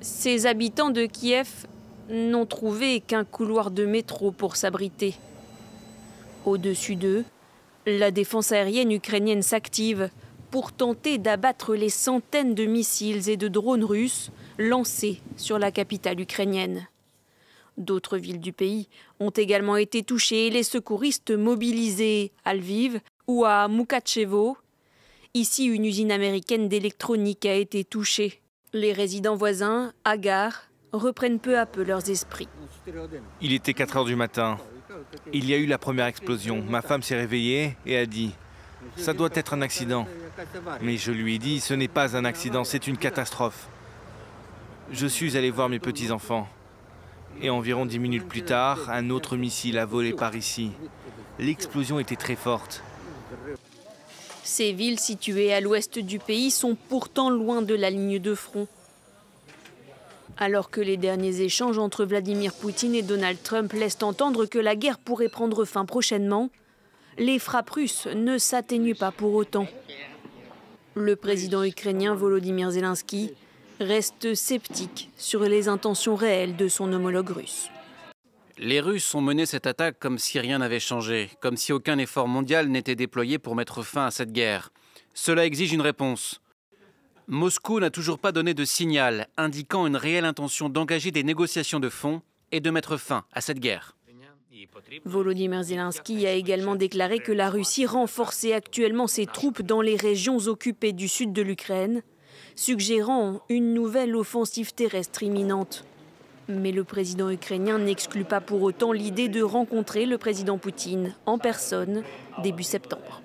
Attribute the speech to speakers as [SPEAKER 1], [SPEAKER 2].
[SPEAKER 1] Ces habitants de Kiev n'ont trouvé qu'un couloir de métro pour s'abriter. Au-dessus d'eux, la défense aérienne ukrainienne s'active pour tenter d'abattre les centaines de missiles et de drones russes lancés sur la capitale ukrainienne. D'autres villes du pays ont également été touchées et les secouristes mobilisés à Lviv ou à Moukatchevo. Ici, une usine américaine d'électronique a été touchée. Les résidents voisins, hagards, reprennent peu à peu leurs esprits.
[SPEAKER 2] Il était 4 heures du matin. Il y a eu la première explosion. Ma femme s'est réveillée et a dit « Ça doit être un accident ». Mais je lui ai dit « Ce n'est pas un accident, c'est une catastrophe ». Je suis allé voir mes petits-enfants. Et environ 10 minutes plus tard, un autre missile a volé par ici. L'explosion était très forte.
[SPEAKER 1] Ces villes situées à l'ouest du pays sont pourtant loin de la ligne de front. Alors que les derniers échanges entre Vladimir Poutine et Donald Trump laissent entendre que la guerre pourrait prendre fin prochainement, les frappes russes ne s'atténuent pas pour autant. Le président ukrainien Volodymyr Zelensky reste sceptique sur les intentions réelles de son homologue russe.
[SPEAKER 3] Les Russes ont mené cette attaque comme si rien n'avait changé, comme si aucun effort mondial n'était déployé pour mettre fin à cette guerre. Cela exige une réponse. Moscou n'a toujours pas donné de signal indiquant une réelle intention d'engager des négociations de fond et de mettre fin à cette guerre.
[SPEAKER 1] Volodymyr Zelensky a également déclaré que la Russie renforçait actuellement ses troupes dans les régions occupées du sud de l'Ukraine, suggérant une nouvelle offensive terrestre imminente. Mais le président ukrainien n'exclut pas pour autant l'idée de rencontrer le président Poutine en personne début septembre.